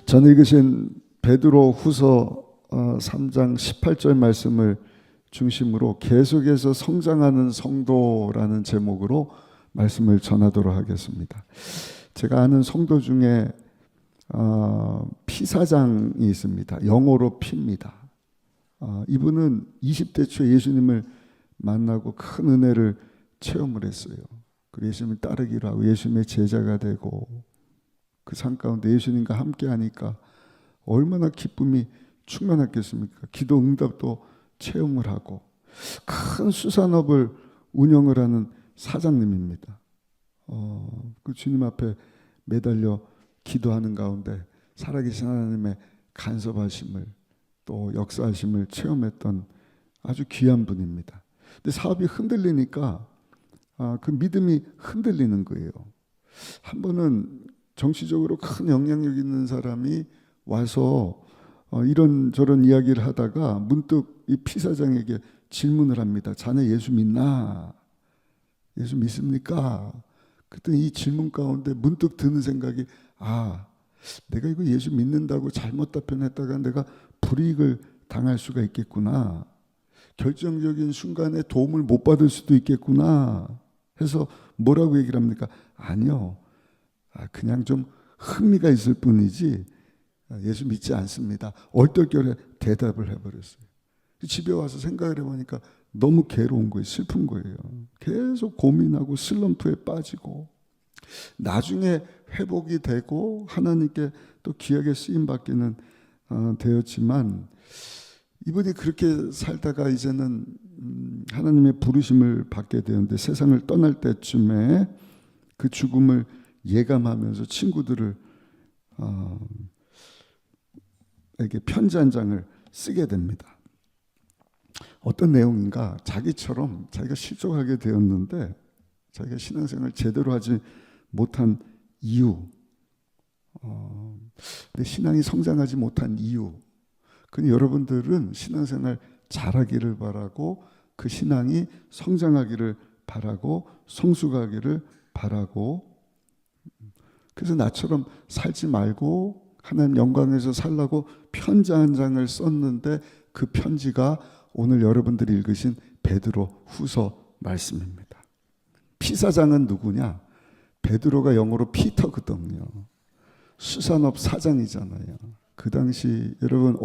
저는 읽으신 베드로 후서 3장 18절 말씀을 중심으로 계속해서 성장하는 성도라는 제목으로 말씀을 전하도록 하겠습니다. 제가 아는 성도 중에 피사장이 있습니다. 영어로 피입니다. 이분은 20대 초에 예수님을 만나고 큰 은혜를 체험을 했어요. 그리고 예수님을 따르기로 하고 예수님의 제자가 되고 그 삶 가운데 예수님과 함께 하니까 얼마나 기쁨이 충만했겠습니까? 기도 응답도 체험을 하고 큰 수산업을 운영을 하는 사장님입니다. 그 주님 앞에 매달려 기도하는 가운데 살아계신 하나님의 간섭하심을 또 역사하심을 체험했던 아주 귀한 분입니다. 근데 사업이 흔들리니까 그 믿음이 흔들리는 거예요. 한 번은 정치적으로 큰 영향력 있는 사람이 와서 이런저런 이야기를 하다가 문득 이 피사장에게 질문을 합니다. 자네 예수 믿나? 예수 믿습니까? 그랬더니 이 질문 가운데 문득 드는 생각이 내가 이거 예수 믿는다고 잘못 답변했다가 내가 불이익을 당할 수가 있겠구나. 결정적인 순간에 도움을 못 받을 수도 있겠구나 해서 뭐라고 얘기를 합니까? 아니요. 그냥 좀 흥미가 있을 뿐이지 예수 믿지 않습니다. 얼떨결에 대답을 해버렸어요. 집에 와서 생각을 해보니까 너무 괴로운 거예요. 슬픈 거예요. 계속 고민하고 슬럼프에 빠지고 나중에 회복이 되고 하나님께 또 귀하게 쓰임받기는 되었지만 이분이 그렇게 살다가 이제는 하나님의 부르심을 받게 되었는데 세상을 떠날 때쯤에 그 죽음을 예감하면서 친구들을 에게 편지 한 장을 쓰게 됩니다. 어떤 내용인가? 자기처럼 자기가 실족하게 되었는데 자기가 신앙생활을 제대로 하지 못한 이유, 내 신앙이 성장하지 못한 이유. 근데 여러분들은 신앙생활 잘하기를 바라고 그 신앙이 성장하기를 바라고 성숙하기를 바라고 그래서 나처럼 살지 말고 하나님 영광에서 살라고 편지 한 장을 썼는데 그 편지가 오늘 여러분들이 읽으신 베드로 후서 말씀입니다. 피사장은 누구냐? 베드로가 영어로 피터거든요. 수산업 사장이잖아요. 그 당시 여러분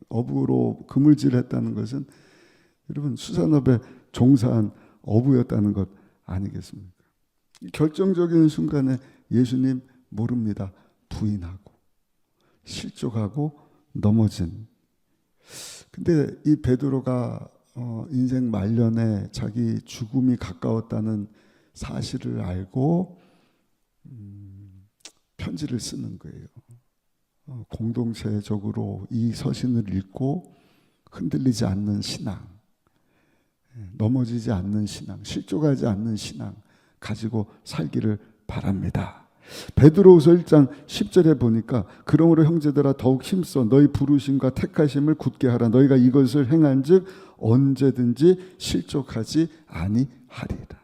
어부로 그물질했다는 것은 여러분 수산업에 종사한 어부였다는 것 아니겠습니까? 결정적인 순간에 예수님 모릅니다. 부인하고 실족하고 넘어진. 근데 이 베드로가 인생 말년에 자기 죽음이 가까웠다는 사실을 알고 편지를 쓰는 거예요. 공동체적으로 이 서신을 읽고 흔들리지 않는 신앙, 넘어지지 않는 신앙, 실족하지 않는 신앙 가지고 살기를 바랍니다. 베드로후서 1장 10절에 보니까 그러므로 형제들아 더욱 힘써 너희 부르심과 택하심을 굳게 하라. 너희가 이것을 행한즉 언제든지 실족하지 아니하리라.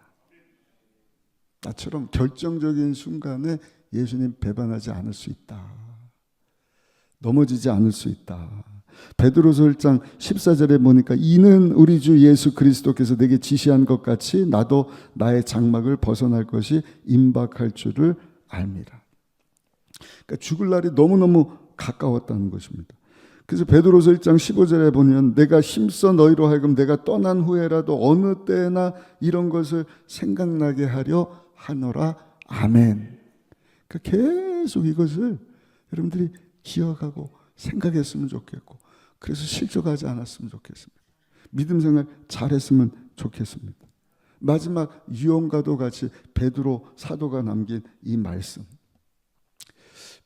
나처럼 결정적인 순간에 예수님 배반하지 않을 수 있다. 넘어지지 않을 수 있다. 베드로서 1장 14절에 보니까 이는 우리 주 예수 그리스도께서 내게 지시한 것 같이 나도 나의 장막을 벗어날 것이 임박할 줄을 알미라. 그러니까 죽을 날이 너무너무 가까웠다는 것입니다. 그래서 베드로서 1장 15절에 보면 내가 힘써 너희로 하여금 내가 떠난 후에라도 어느 때나 이런 것을 생각나게 하려 하노라. 아멘. 그러니까 계속 이것을 여러분들이 기억하고 생각했으면 좋겠고 그래서 실족하지 않았으면 좋겠습니다. 믿음 생활 잘했으면 좋겠습니다. 마지막 유언과도 같이 베드로 사도가 남긴 이 말씀.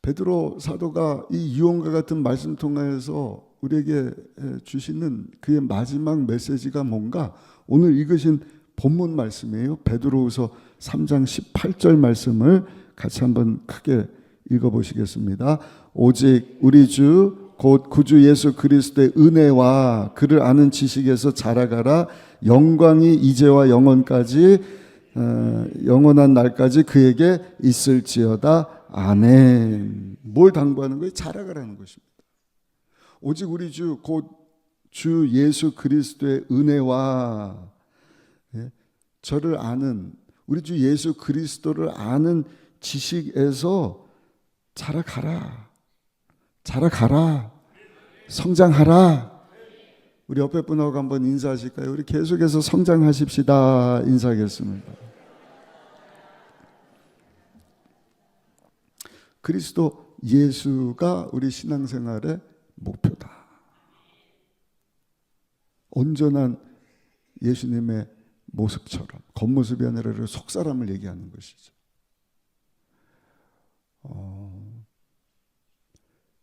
베드로 사도가 이 유언과 같은 말씀 통해서 우리에게 주시는 그의 마지막 메시지가 뭔가 오늘 읽으신 본문 말씀이에요. 베드로후서 3장 18절 말씀을 같이 한번 크게 읽어보시겠습니다. 오직 우리 주 곧 구주 예수 그리스도의 은혜와 그를 아는 지식에서 자라가라. 영광이 이제와 영원까지 영원한 날까지 그에게 있을지어다. 아멘. 뭘 당부하는 거예요? 자라가라는 것입니다. 오직 우리 주 곧 주 예수 그리스도의 은혜와 저를 아는 우리 주 예수 그리스도를 아는 지식에서 자라가라. 자라가라. 성장하라. 우리 옆에 분하고 한번 인사하실까요? 우리 계속해서 성장하십시다. 인사하겠습니다. 그리스도 예수가 우리 신앙생활의 목표다. 온전한 예수님의 모습처럼, 겉모습이 아니라 속사람을 얘기하는 것이죠.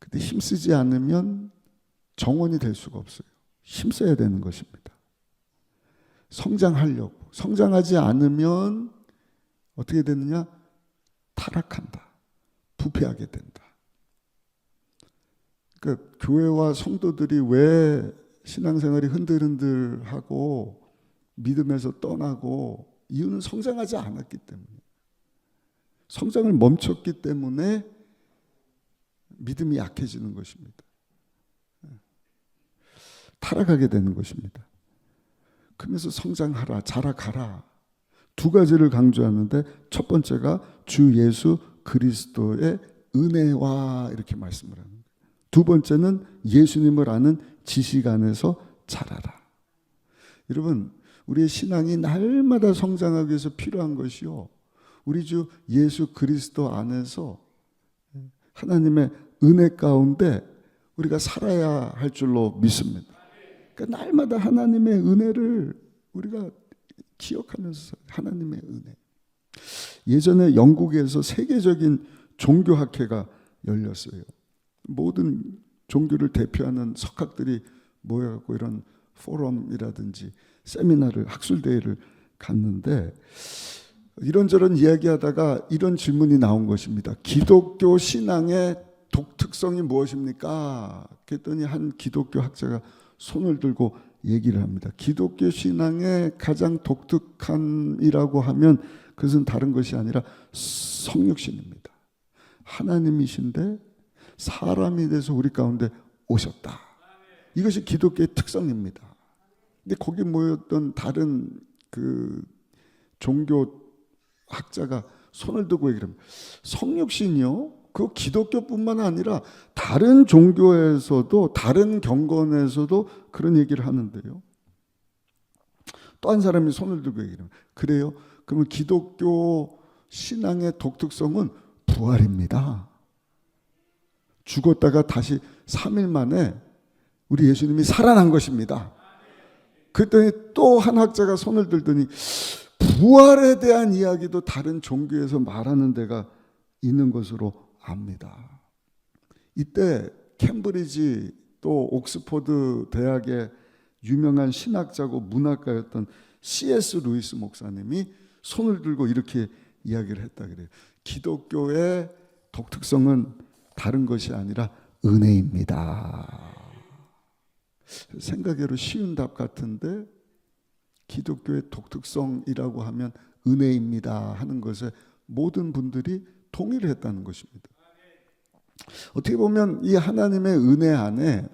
근데 힘쓰지 않으면 정원이 될 수가 없어요. 힘써야 되는 것입니다. 성장하려고. 성장하지 않으면 어떻게 되느냐? 타락한다. 부패하게 된다. 그러니까 교회와 성도들이 왜 신앙생활이 흔들흔들하고 믿음에서 떠나고, 이유는 성장하지 않았기 때문에, 성장을 멈췄기 때문에 믿음이 약해지는 것입니다. 타락하게 되는 것입니다. 그러면서 성장하라, 자라가라. 두 가지를 강조하는데, 첫 번째가 주 예수 그리스도의 은혜와 이렇게 말씀을 하는 거예요. 두 번째는 예수님을 아는 지식 안에서 자라라. 여러분, 우리의 신앙이 날마다 성장하기 위해서 필요한 것이요, 우리 주 예수 그리스도 안에서 하나님의 은혜 가운데 우리가 살아야 할 줄로 믿습니다. 그러니까 날마다 하나님의 은혜를 우리가 기억하면서, 하나님의 은혜. 예전에 영국에서 세계적인 종교학회가 열렸어요. 모든 종교를 대표하는 석학들이 모여갖고 이런 포럼이라든지 세미나를, 학술대회를 갔는데, 이런저런 이야기하다가 이런 질문이 나온 것입니다. 기독교 신앙의 독특성이 무엇입니까? 그랬더니 한 기독교 학자가 손을 들고 얘기를 합니다. 기독교 신앙의 가장 독특함이라고 하면 그것은 다른 것이 아니라 성육신입니다. 하나님이신데 사람이 돼서 우리 가운데 오셨다. 이것이 기독교의 특성입니다. 근데 거기 모였던 다른 그 종교 학자가 손을 들고 얘기를 합니다. 성육신이요? 그 기독교뿐만 아니라 다른 종교에서도, 다른 경건에서도 그런 얘기를 하는데요. 또 한 사람이 손을 들고 얘기를 합니다. 그래요? 그러면 기독교 신앙의 독특성은 부활입니다. 죽었다가 다시 3일 만에 우리 예수님이 살아난 것입니다. 그랬더니 또 한 학자가 손을 들더니 부활에 대한 이야기도 다른 종교에서 말하는 데가 있는 것으로 압니다. 이때 캠브리지 또 옥스퍼드 대학의 유명한 신학자고 문학가였던 C.S. 루이스 목사님이 손을 들고 이렇게 이야기를 했다 그래요. 기독교의 독특성은 다른 것이 아니라 은혜입니다. 생각외로 쉬운 답 같은데, 기독교의 독특성이라고 하면 은혜입니다 하는 것에 모든 분들이 동의를 했다는 것입니다. 어떻게 보면 이 하나님의 은혜 안에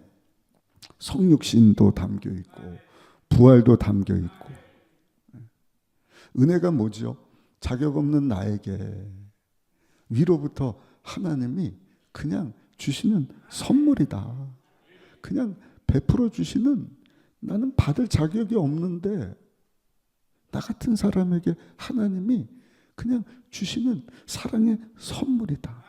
성육신도 담겨 있고 부활도 담겨 있고, 은혜가 뭐죠? 자격 없는 나에게 위로부터 하나님이 그냥 주시는 선물이다. 그냥 베풀어 주시는, 나는 받을 자격이 없는데 나 같은 사람에게 하나님이 그냥 주시는 사랑의 선물이다.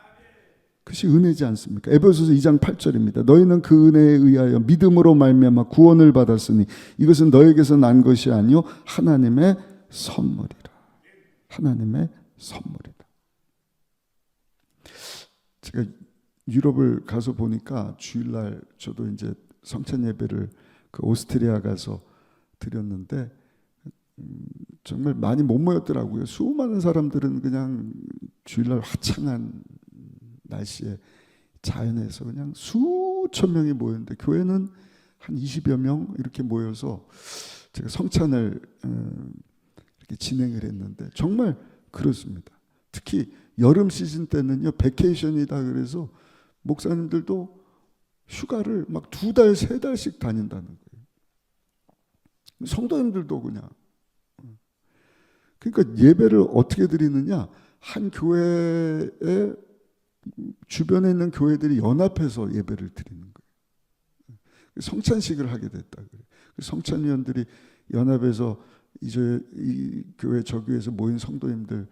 그것이 은혜지 않습니까? 에베소서 2장 8절입니다. 너희는 그 은혜에 의하여 믿음으로 말미암아 구원을 받았으니 이것은 너에게서 난 것이 아니요 하나님의 선물이라. 하나님의 선물이다. 제가 유럽을 가서 보니까 주일날 저도 이제 성찬 예배를 그 오스트리아 가서 드렸는데 정말 많이 못 모였더라고요. 수많은 사람들은 그냥 주일날 화창한 날씨에 자연에서 그냥 수천 명이 모였는데, 교회는 한 20여 명 이렇게 모여서 제가 성찬을 이렇게 진행을 했는데 정말 그렇습니다. 특히 여름 시즌 때는요, 베케이션이다 그래서 목사님들도 휴가를 막 2달, 3달씩 다닌다는 거예요. 성도님들도 그냥. 그러니까 예배를 어떻게 드리느냐? 한 교회에 주변에 있는 교회들이 연합해서 예배를 드리는 거예요. 성찬식을 하게 됐다 그래요. 성찬위원들이 연합해서 이제 이 교회 저 교회에서 모인 성도님들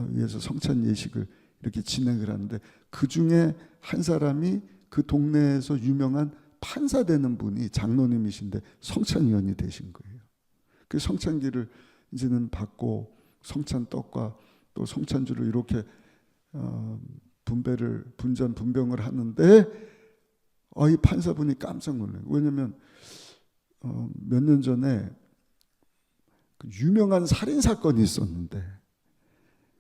위해서 성찬 예식을 이렇게 진행을 하는데, 그 중에 한 사람이 그 동네에서 유명한 판사 되는 분이 장로님이신데 성찬위원이 되신 거예요. 그 성찬기를 이제는 받고 성찬 떡과 또 성찬주를 이렇게 분병을 하는데, 이 판사분이 깜짝 놀래요. 왜냐하면 몇 년 전에 그 유명한 살인 사건이 있었는데,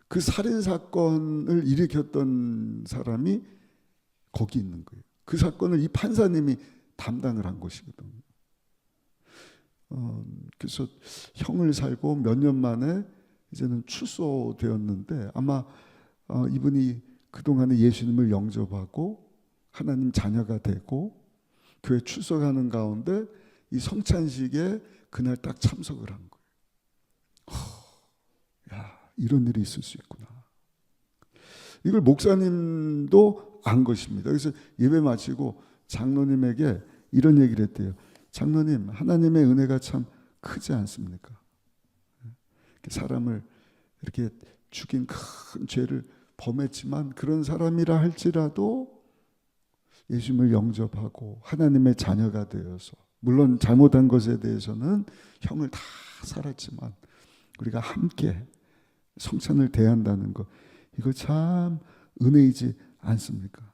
그 살인 사건을 일으켰던 사람이 거기 있는 거예요. 그 사건을 이 판사님이 담당을 한 것이거든요. 그래서 형을 살고 몇 년 만에 이제는 출소되었는데, 아마 이분이 그동안에 예수님을 영접하고 하나님 자녀가 되고 교회 출석하는 가운데 이 성찬식에 그날 딱 참석을 한 거예요. 야, 이런 일이 있을 수 있구나. 이걸 목사님도 안 것입니다. 그래서 예배 마치고 장로님에게 이런 얘기를 했대요. 장로님, 하나님의 은혜가 참 크지 않습니까? 사람을 이렇게 죽인 큰 죄를 범했지만 그런 사람이라 할지라도 예수님을 영접하고 하나님의 자녀가 되어서, 물론 잘못한 것에 대해서는 형을 다 살았지만 우리가 함께 성찬을 대한다는 것, 이거 참 은혜이지 않습니까?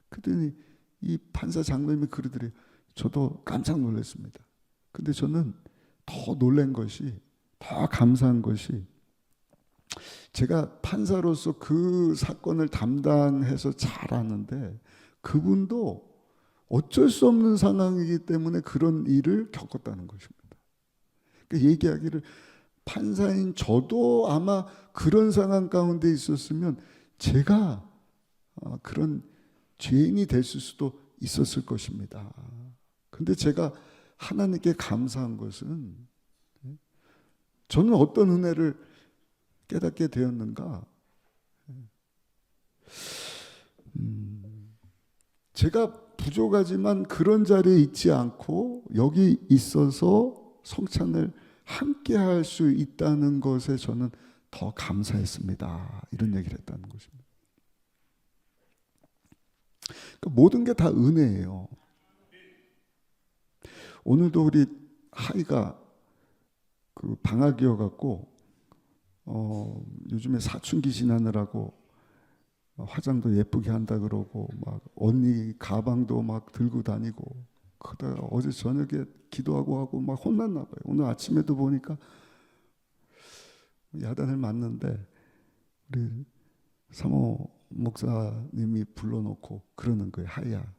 그랬더니 이 판사 장로님이 그러더래요. 저도 깜짝 놀랐습니다. 근데 저는 더 놀란 것이, 더 감사한 것이, 제가 판사로서 그 사건을 담당해서 잘 아는데 그분도 어쩔 수 없는 상황이기 때문에 그런 일을 겪었다는 것입니다. 그러니까 얘기하기를, 판사인 저도 아마 그런 상황 가운데 있었으면 제가 그런 죄인이 됐을 수도 있었을 것입니다. 근데 제가 하나님께 감사한 것은, 저는 어떤 은혜를 깨닫게 되었는가? 제가 부족하지만 그런 자리에 있지 않고 여기 있어서 성찬을 함께 할 수 있다는 것에 저는 더 감사했습니다. 이런 얘기를 했다는 것입니다. 그러니까 모든 게 다 은혜예요. 오늘도 우리 하이가 그 방학이어갖고 요즘에 사춘기 지나느라고 화장도 예쁘게 한다 그러고 막 언니 가방도 막 들고 다니고, 그러다가 어제 저녁에 기도하고 하고 막 혼났나 봐요. 오늘 아침에도 보니까 야단을 맞는데 우리 사모 목사님이 불러놓고 그러는 거예요. 하이야,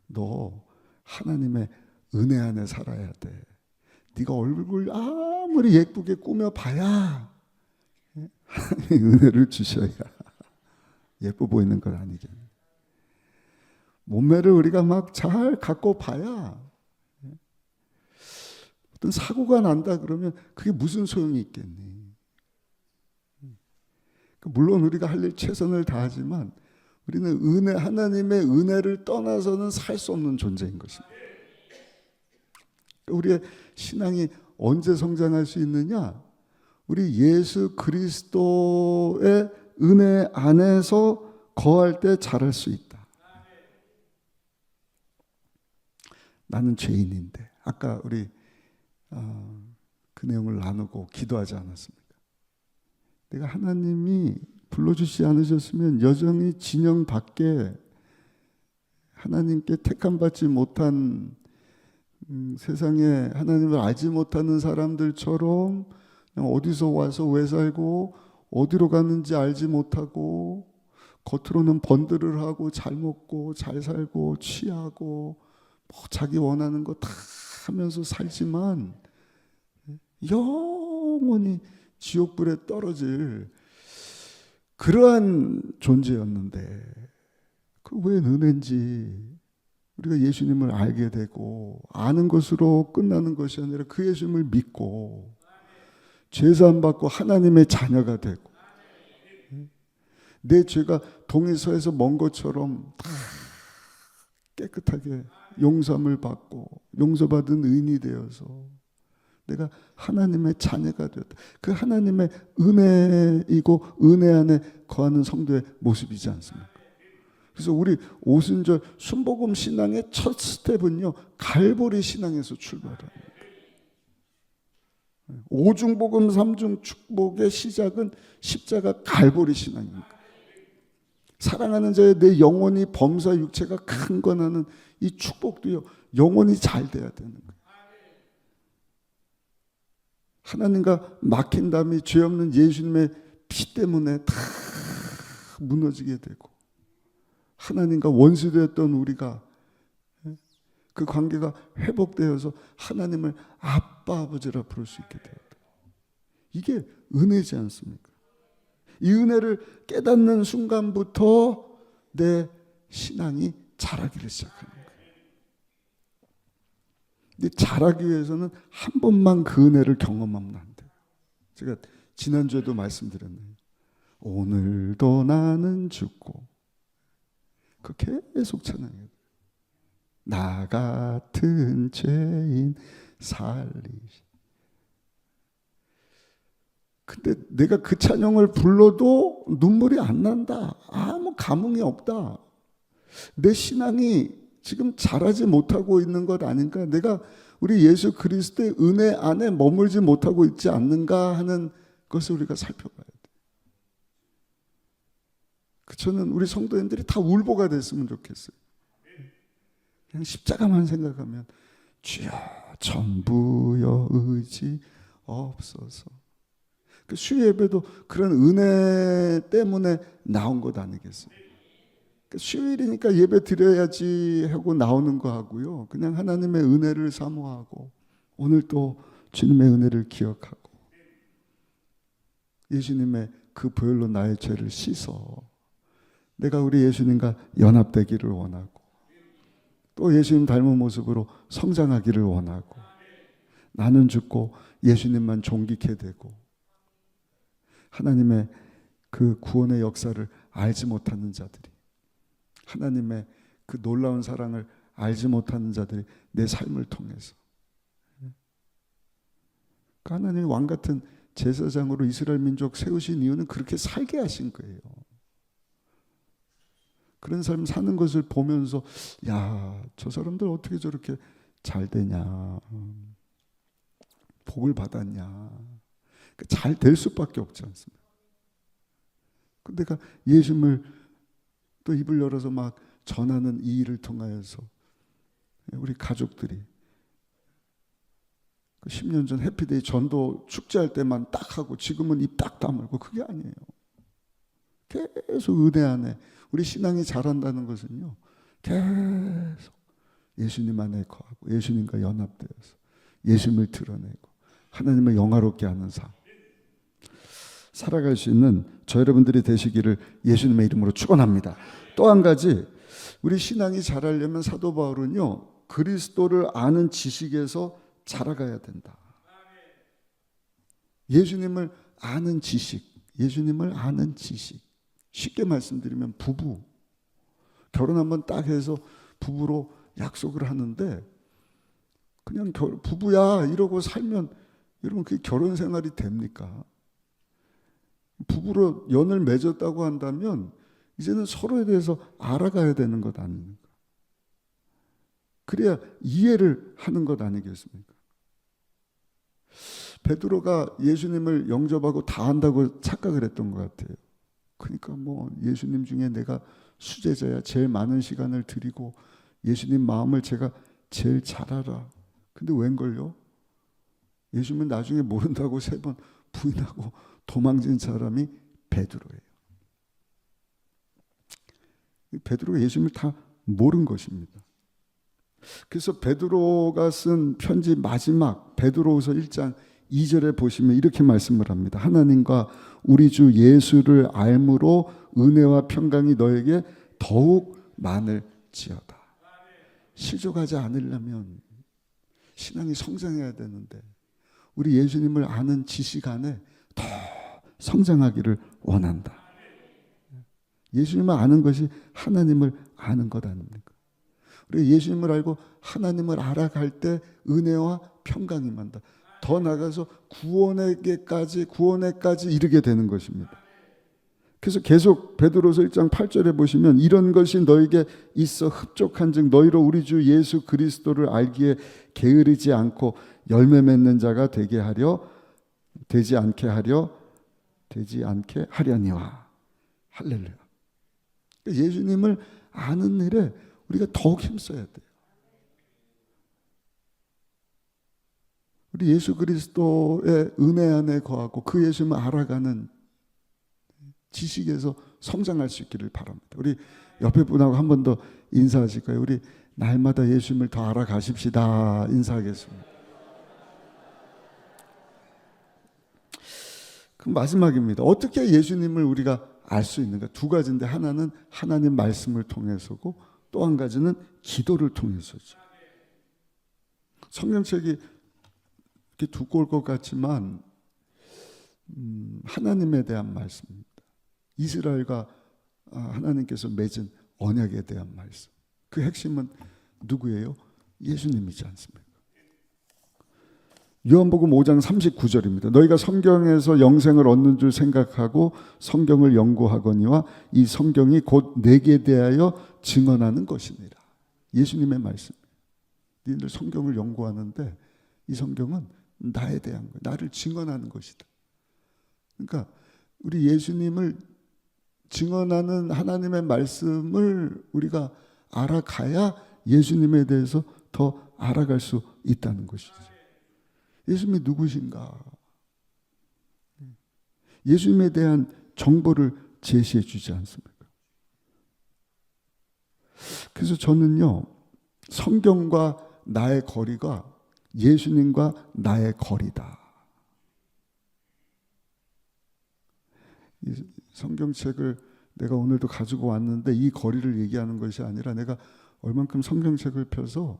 너 하나님의 은혜 안에 살아야 돼. 네가 얼굴 아무리 예쁘게 꾸며봐야 하나님의 은혜를 주셔야 예뻐 보이는 건 아니겠네. 몸매를 우리가 막 잘 갖고 봐야, 어떤 사고가 난다 그러면 그게 무슨 소용이 있겠니? 물론 우리가 할 일 최선을 다하지만 우리는 하나님의 은혜를 떠나서는 살 수 없는 존재인 것입니다. 우리의 신앙이 언제 성장할 수 있느냐? 우리 예수 그리스도의 은혜 안에서 거할 때 자랄 수 있다. 나는 죄인인데, 아까 우리 그 내용을 나누고 기도하지 않았습니까? 내가 하나님이 불러주시지 않으셨으면 여전히 진영 밖에 하나님께 택함받지 못한 세상에 하나님을 알지 못하는 사람들처럼 그냥 어디서 와서 왜 살고 어디로 가는지 알지 못하고 겉으로는 번들을 하고 잘 먹고 잘 살고 취하고 뭐 자기 원하는 거 다 하면서 살지만 영원히 지옥불에 떨어질 그러한 존재였는데 그 왜 은혜인지 우리가 예수님을 알게 되고 아는 것으로 끝나는 것이 아니라 그 예수님을 믿고 죄사함 받고 하나님의 자녀가 되고 내 죄가 동에서에서 먼 것처럼 다 깨끗하게 용서함을 받고 용서받은 의인이 되어서 내가 하나님의 자녀가 되었다. 그 하나님의 은혜이고 은혜 안에 거하는 성도의 모습이지 않습니까? 그래서 우리 오순절 순복음 신앙의 첫 스텝은요, 갈보리 신앙에서 출발합니다. 오중복음 삼중 축복의 시작은 십자가 갈보리 신앙입니다. 사랑하는 자의 내 영혼이 범사 육체가 큰 거나는 이 축복도요, 영혼이 잘 돼야 되는 거예요. 하나님과 막힌 담이 죄 없는 예수님의 피 때문에 다 무너지게 되고 하나님과 원수되었던 우리가 그 관계가 회복되어서 하나님을 아빠 아버지라 부를 수 있게 되었다. 이게 은혜지 않습니까? 이 은혜를 깨닫는 순간부터 내 신앙이 자라기를 시작하는 거예요. 근데 자라기 위해서는 한 번만 그 은혜를 경험하면 안 돼요. 제가 지난주에도 말씀드렸네요. 오늘도 나는 죽고 그 계속 찬양해요. 나 같은 죄인 살리시. 근데 내가 그 찬양을 불러도 눈물이 안 난다. 아무 감흥이 없다. 내 신앙이 지금 자라지 못하고 있는 것 아닌가? 내가 우리 예수 그리스도의 은혜 안에 머물지 못하고 있지 않는가 하는 것을 우리가 살펴봐야 돼. 저는 우리 성도님들이 다 울보가 됐으면 좋겠어요. 그냥 십자가만 생각하면 주여 전부여 의지 없어서. 그 수요 예배도 그런 은혜 때문에 나온 것 아니겠어요? 수요일이니까 예배 드려야지 하고 나오는 거 하고요. 그냥 하나님의 은혜를 사모하고 오늘 또 주님의 은혜를 기억하고 예수님의 그 보혈로 나의 죄를 씻어 내가 우리 예수님과 연합되기를 원하고 또 예수님 닮은 모습으로 성장하기를 원하고 나는 죽고 예수님만 존귀케 되고 하나님의 그 구원의 역사를 알지 못하는 자들이 하나님의 그 놀라운 사랑을 알지 못하는 자들이 내 삶을 통해서 그 하나님이 왕 같은 제사장으로 이스라엘 민족 세우신 이유는 그렇게 살게 하신 거예요. 그런 삶 사는 것을 보면서 야, 저 사람들 어떻게 저렇게 잘 되냐, 복을 받았냐, 잘 될 수밖에 없지 않습니까? 근데 내가 예수님을 또 입을 열어서 막 전하는 이 일을 통하여서 우리 가족들이 10년 전 해피데이 전도 축제할 때만 딱 하고 지금은 입 딱 다물고 그게 아니에요. 계속 은혜 안에 우리 신앙이 자란다는 것은요, 계속 예수님 안에 거하고 예수님과 연합되어서 예수님을 드러내고 하나님을 영화롭게 하는 삶 살아갈 수 있는 저 여러분들이 되시기를 예수님의 이름으로 축원합니다. 또 한 가지 우리 신앙이 자라려면 사도 바울은요, 그리스도를 아는 지식에서 자라가야 된다. 예수님을 아는 지식, 예수님을 아는 지식. 쉽게 말씀드리면 부부 결혼 한번 딱 해서 부부로 약속을 하는데 그냥 부부야 이러고 살면 여러분 그게 결혼 생활이 됩니까? 부부로 연을 맺었다고 한다면 이제는 서로에 대해서 알아가야 되는 것 아닙니까? 그래야 이해를 하는 것 아니겠습니까? 베드로가 예수님을 영접하고 다 안다고 착각을 했던 것 같아요. 그러니까 뭐 예수님 중에 내가 수제자야, 제일 많은 시간을 드리고 예수님 마음을 제가 제일 잘 알아. 근데 웬걸요? 예수님은 나중에 모른다고 3번 부인하고 도망친 사람이 베드로예요. 베드로가 예수님을 다 모른 것입니다. 그래서 베드로가 쓴 편지 마지막 베드로후서 1장 2절에 보시면 이렇게 말씀을 합니다. 하나님과 우리 주 예수를 알므로 은혜와 평강이 너에게 더욱 많을지어다. 실족하지 않으려면 신앙이 성장해야 되는데 우리 예수님을 아는 지식 안에 더 성장하기를 원한다. 예수님을 아는 것이 하나님을 아는 것 아닙니까? 우리 예수님을 알고 하나님을 알아갈 때 은혜와 평강이 임한다. 더 나가서 구원에까지 이르게 되는 것입니다. 그래서 계속 베드로서 1장 8절에 보시면 이런 것이 너에게 있어 흡족한즉 너희로 우리 주 예수 그리스도를 알기에 게으르지 않고 열매 맺는 자가 되지 않게 하려니와. 할렐루야. 예수님을 아는 일에 우리가 더욱 힘써야 돼요. 우리 예수 그리스도의 은혜 안에 거하고 그 예수님을 알아가는 지식에서 성장할 수 있기를 바랍니다. 우리 옆에 분하고 한 번 더 인사하실까요? 우리 날마다 예수님을 더 알아가십시다. 인사하겠습니다. 그럼 마지막입니다. 어떻게 예수님을 우리가 알 수 있는가? 두 가지인데 하나는 하나님 말씀을 통해서고 또 한 가지는 기도를 통해서죠. 성경책이 이렇게 두꺼울 것 같지만 하나님에 대한 말씀입니다. 이스라엘과 하나님께서 맺은 언약에 대한 말씀. 그 핵심은 누구예요? 예수님이지 않습니까? 요한복음 5장 39절입니다. 너희가 성경에서 영생을 얻는 줄 생각하고 성경을 연구하거니와 이 성경이 곧 내게 대하여 증언하는 것이니라. 예수님의 말씀이에요. 너희들 성경을 연구하는데 이 성경은 나에 대한 거예요. 나를 증언하는 것이다. 그러니까 우리 예수님을 증언하는 하나님의 말씀을 우리가 알아가야 예수님에 대해서 더 알아갈 수 있다는 것이죠. 예수님이 누구신가? 예수님에 대한 정보를 제시해 주지 않습니까? 그래서 저는요, 성경과 나의 거리가 예수님과 나의 거리다. 이 성경책을 내가 오늘도 가지고 왔는데 이 거리를 얘기하는 것이 아니라 내가 얼만큼 성경책을 펴서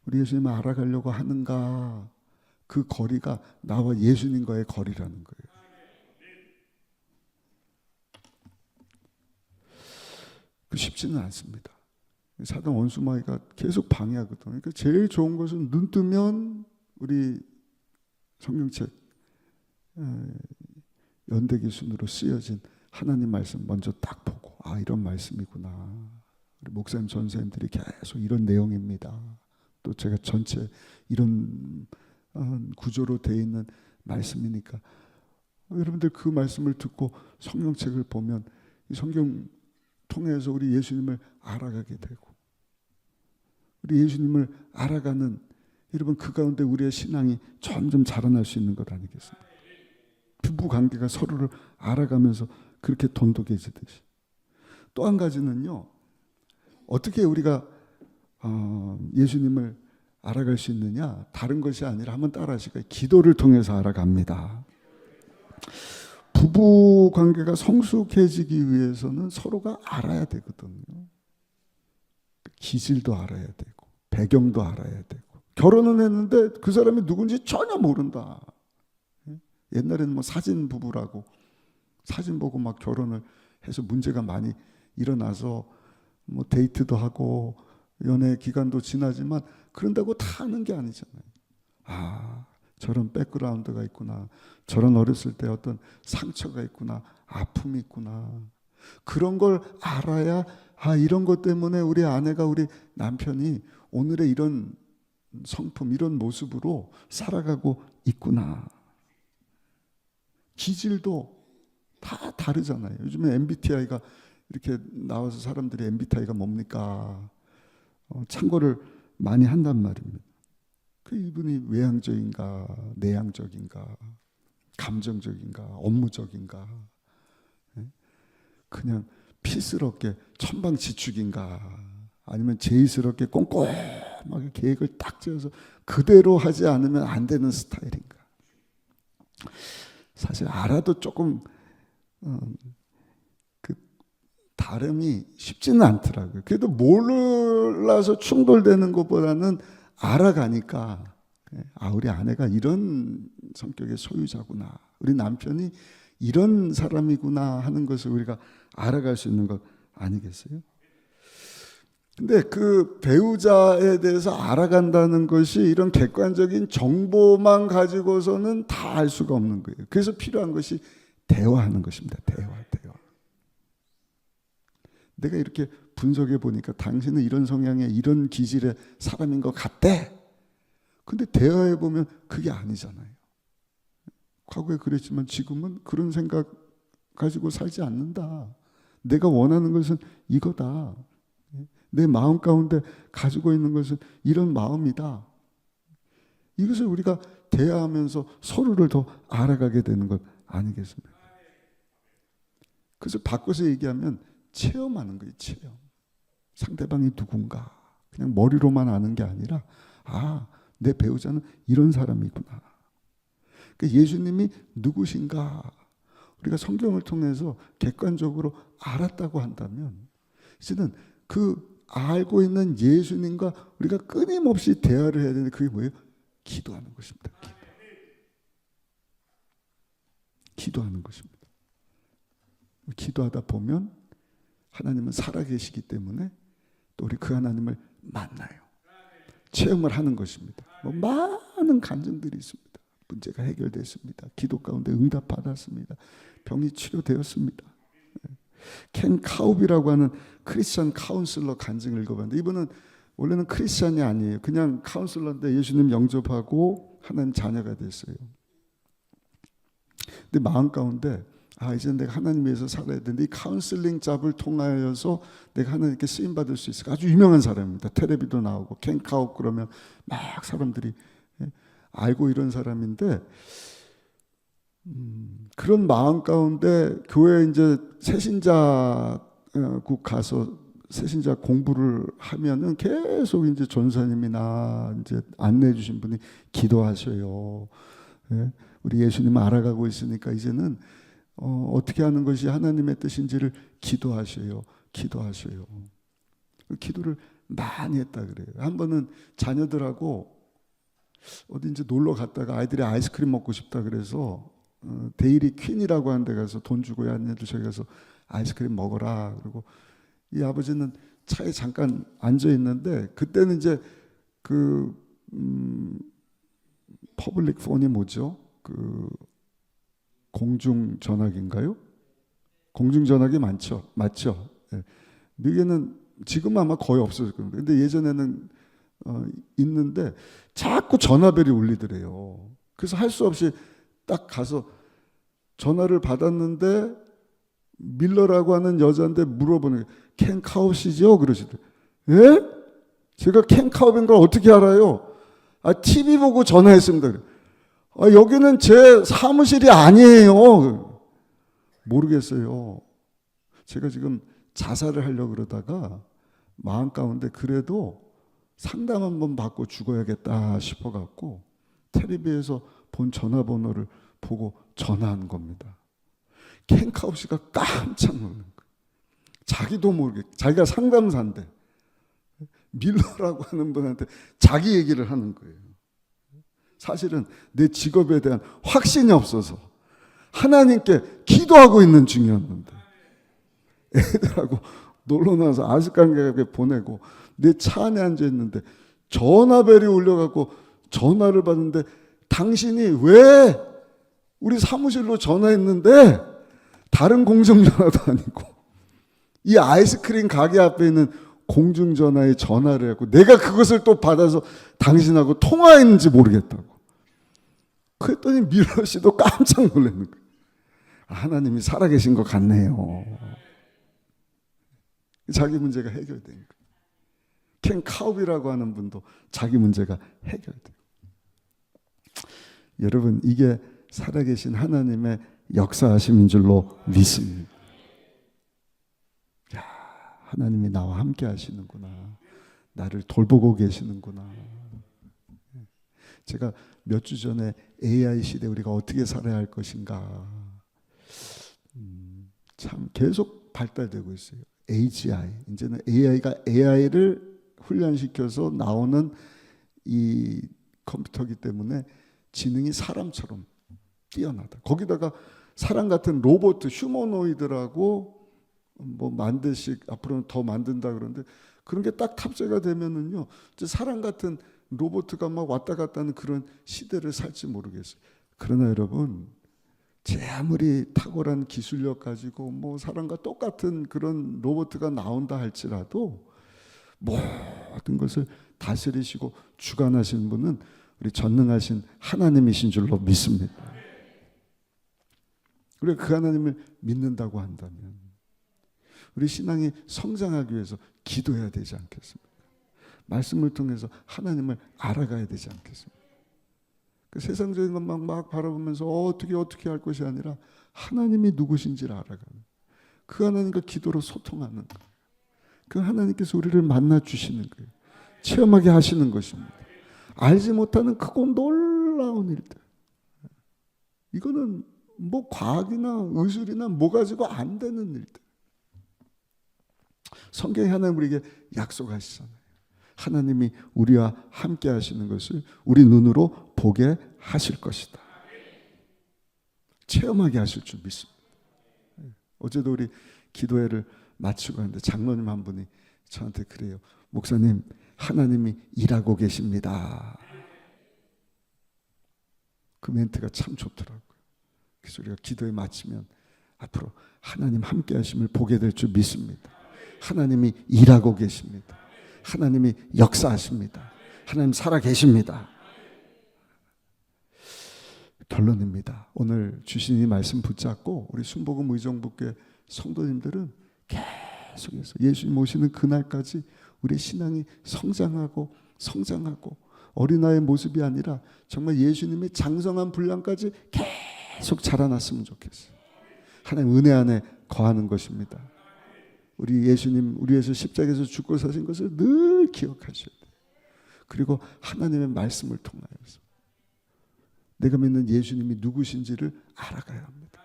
우리 예수님을 알아가려고 하는가, 그 거리가 나와 예수님과의 거리라는 거예요. 그 쉽지는 않습니다. 사단 원수마귀가 계속 방해하거든요. 그러니까 제일 좋은 것은 눈 뜨면 우리 성경책 연대기 순으로 쓰여진 하나님 말씀 먼저 딱 보고 이런 말씀이구나. 우리 목사님 전사님들이 계속 이런 내용입니다. 또 제가 전체 이런 구조로 되어 있는 말씀이니까 여러분들 그 말씀을 듣고 성경책을 보면 이 성경 통해서 우리 예수님을 알아가게 되고 우리 예수님을 알아가는 여러분 그 가운데 우리의 신앙이 점점 자라날 수 있는 것 아니겠습니까? 부부 관계가 서로를 알아가면서 그렇게 돈독해지듯이. 또 한 가지는요, 어떻게 우리가 예수님을 알아갈 수 있느냐? 다른 것이 아니라 한번 따라 하실까요? 기도를 통해서 알아갑니다. 부부 관계가 성숙해지기 위해서는 서로가 알아야 되거든요. 기질도 알아야 되고 배경도 알아야 되고 결혼은 했는데 그 사람이 누군지 전혀 모른다. 옛날에는 뭐 사진 부부라고 사진 보고 막 결혼을 해서 문제가 많이 일어나서 뭐 데이트도 하고 연애 기간도 지나지만 그런다고 다 아는 게 아니잖아요. 저런 백그라운드가 있구나. 저런 어렸을 때 어떤 상처가 있구나. 아픔이 있구나. 그런 걸 알아야 이런 것 때문에 우리 아내가 우리 남편이 오늘의 이런 성품, 이런 모습으로 살아가고 있구나. 기질도 다 다르잖아요. 요즘에 MBTI가 이렇게 나와서 사람들이 MBTI가 뭡니까? 참고를 많이 한단 말입니다. 그 이분이 외향적인가, 내향적인가, 감정적인가, 업무적인가, 그냥 피스럽게 천방지축인가, 아니면 제의스럽게 꼼꼼하게 계획을 딱 지어서 그대로 하지 않으면 안 되는 스타일인가. 사실 알아도 조금 그 다름이 쉽지는 않더라고요. 그래도 몰라서 충돌되는 것보다는 알아가니까 우리 아내가 이런 성격의 소유자구나, 우리 남편이 이런 사람이구나 하는 것을 우리가 알아갈 수 있는 것 아니겠어요? 근데 그 배우자에 대해서 알아간다는 것이 이런 객관적인 정보만 가지고서는 다 알 수가 없는 거예요. 그래서 필요한 것이 대화하는 것입니다. 대화. 내가 이렇게 분석해 보니까 당신은 이런 성향의 이런 기질의 사람인 것 같대. 근데 대화해 보면 그게 아니잖아요. 과거에 그랬지만 지금은 그런 생각 가지고 살지 않는다. 내가 원하는 것은 이거다. 내 마음 가운데 가지고 있는 것은 이런 마음이다. 이것을 우리가 대화하면서 서로를 더 알아가게 되는 것 아니겠습니까? 그래서 바꿔서 얘기하면 체험하는 거예요. 체험. 상대방이 누군가 그냥 머리로만 아는 게 아니라 내 배우자는 이런 사람이구나. 그러니까 예수님이 누구신가 우리가 성경을 통해서 객관적으로 알았다고 한다면 이제는 그 알고 있는 예수님과 우리가 끊임없이 대화를 해야 되는데 그게 뭐예요? 기도하는 것입니다. 기도하는 것입니다. 기도하다 보면 하나님은 살아계시기 때문에 또 우리 그 하나님을 만나요. 체험을 하는 것입니다. 많은 간증들이 있습니다. 문제가 해결됐습니다. 기도 가운데 응답받았습니다. 병이 치료되었습니다. 켄 카웁이라고 하는 크리스천 카운슬러 간증을 읽어봤는데 이분은 원래는 크리스천이 아니에요. 그냥 카운슬러인데 예수님 영접하고 하나님 자녀가 됐어요. 근데 마음 가운데 이제 내가 하나님 위해서 살아야 되는데 이 카운슬링 잡을 통하여서 내가 하나님께 쓰임받을 수 있을까? 아주 유명한 사람입니다. 텔레비도 나오고 켄 카웁 그러면 막 사람들이 알고 이런 사람인데 그런 마음 가운데 교회 이제 새신자국 가서 새신자 공부를 하면은 계속 이제 전사님이나 이제 안내해 주신 분이 기도하셔요. 우리 예수님을 알아가고 있으니까 이제는 어떻게 하는 것이 하나님의 뜻인지를 기도하셔요. 기도를 많이 했다 그래요. 한 번은 자녀들하고 어딘지 놀러 갔다가 아이들이 아이스크림 먹고 싶다 그래서 데이리 퀸이라고 하는 데 가서 돈 주고 얘네들 저기 가서 아이스크림 먹어라. 그리고 이 아버지는 차에 잠깐 앉아 있는데 그때는 이제 그 퍼블릭 폰이 뭐죠? 그 공중 전화기인가요? 공중 전화기 맞죠? 네. 미국에는 지금 아마 거의 없어질 겁니다. 근데 예전에는 있는데 자꾸 전화벨이 울리더래요. 그래서 할 수 없이 딱 가서 전화를 받았는데 밀러라고 하는 여자인데 물어보는 거예요. 켄 카웁이죠? 그러시더라고요. 예? 제가 켄 카웁인 걸 어떻게 알아요? TV 보고 전화했습니다. 여기는 제 사무실이 아니에요. 모르겠어요. 제가 지금 자살을 하려고 그러다가 마음 가운데 그래도 상담 한번 받고 죽어야겠다 싶어갖고 텔레비에서 본 전화번호를 보고 전화한 겁니다. 켄 카우시가 깜짝 놀란 거예요. 자기도 모르게 자기가 상담사인데 밀러라고 하는 분한테 자기 얘기를 하는 거예요. 사실은 내 직업에 대한 확신이 없어서 하나님께 기도하고 있는 중이었는데 애들하고 놀러 나와서 아스칸가게 보내고 내 차 안에 앉아 있는데 전화벨이 울려갖고 전화를 받는데 당신이 왜 우리 사무실로 전화했는데 다른 공중전화도 아니고 이 아이스크림 가게 앞에 있는 공중전화에 전화를 했고 내가 그것을 또 받아서 당신하고 통화했는지 모르겠다고. 그랬더니 밀러 씨도 깜짝 놀라는 거예요. 하나님이 살아계신 것 같네요. 자기 문제가 해결된 거예요. 켄 카웁이라고 하는 분도 자기 문제가 해결돼요. 여러분 이게 살아계신 하나님의 역사하심인 줄로 믿습니다. 야, 하나님이 나와 함께 하시는구나. 나를 돌보고 계시는구나. 제가 몇 주 전에 AI 시대 우리가 어떻게 살아야 할 것인가, 참 계속 발달되고 있어요. AGI, 이제는 AI가 AI를 훈련시켜서 나오는 이 컴퓨터기 때문에 지능이 사람처럼 뛰어나다. 거기다가 사람 같은 로봇, 휴머노이드라고 뭐 만들씩 앞으로는 더 만든다 그러는데, 그런 게 딱 탑재가 되면은요, 이제 사람 같은 로봇가 막 왔다 갔다 하는 그런 시대를 살지 모르겠어요. 그러나 여러분, 제 아무리 탁월한 기술력 가지고 뭐 사람과 똑같은 그런 로봇가 나온다 할지라도 모든 것을 다스리시고 주관하시는 분은 우리 전능하신 하나님이신 줄로 믿습니다. 우리가 그 하나님을 믿는다고 한다면 우리 신앙이 성장하기 위해서 기도해야 되지 않겠습니까? 말씀을 통해서 하나님을 알아가야 되지 않겠습니까? 그 세상적인 것만 막 바라보면서 어떻게 할 것이 아니라 하나님이 누구신지를 알아가는, 그 하나님과 기도로 소통하는 거예요. 그 하나님께서 우리를 만나 주시는 거예요. 체험하게 하시는 것입니다. 알지 못하는 크고 놀라운 일들, 이거는 뭐 과학이나 의술이나 뭐 가지고 안 되는 일들. 성경에 하나님 우리에게 약속하시잖아요. 하나님이 우리와 함께 하시는 것을 우리 눈으로 보게 하실 것이다. 체험하게 하실 줄 믿습니다. 어제도 우리 기도회를 마치고 하는데 장로님 한 분이 저한테 그래요. 목사님, 하나님이 일하고 계십니다. 그 멘트가 참 좋더라고요. 그래서 우리가 기도회 마치면 앞으로 하나님 함께 하심을 보게 될 줄 믿습니다. 하나님이 일하고 계십니다. 하나님이 역사하십니다. 하나님 살아 계십니다. 결론입니다. 오늘 주신 이 말씀 붙잡고 우리 순복음 의정부교회 성도님들은 계속해서 예수님 오시는 그날까지 우리 신앙이 성장하고 어린아이의 모습이 아니라 정말 예수님의 장성한 분량까지 계속 자라났으면 좋겠어요. 하나님 은혜 안에 거하는 것입니다. 우리 예수님, 우리 위해서 십자가에서 죽고 사신 것을 늘 기억하셔야 돼요. 그리고 하나님의 말씀을 통하여서 내가 믿는 예수님이 누구신지를 알아가야 합니다.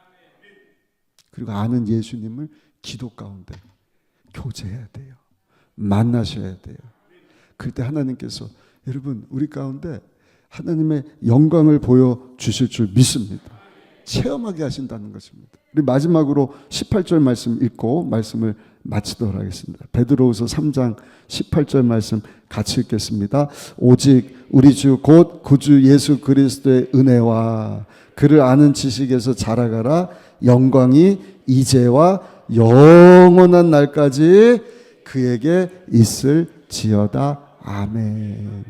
그리고 아는 예수님을 기도 가운데 교제해야 돼요. 만나셔야 돼요. 그럴 때 하나님께서 여러분 우리 가운데 하나님의 영광을 보여주실 줄 믿습니다. 체험하게 하신다는 것입니다. 우리 마지막으로 18절 말씀 읽고 말씀을 마치도록 하겠습니다. 베드로후서 3장 18절 말씀 같이 읽겠습니다. 오직 우리 주 곧 구주 예수 그리스도의 은혜와 그를 아는 지식에서 자라가라. 영광이 이제와 영원한 날까지 그에게 있을지어다. 아멘.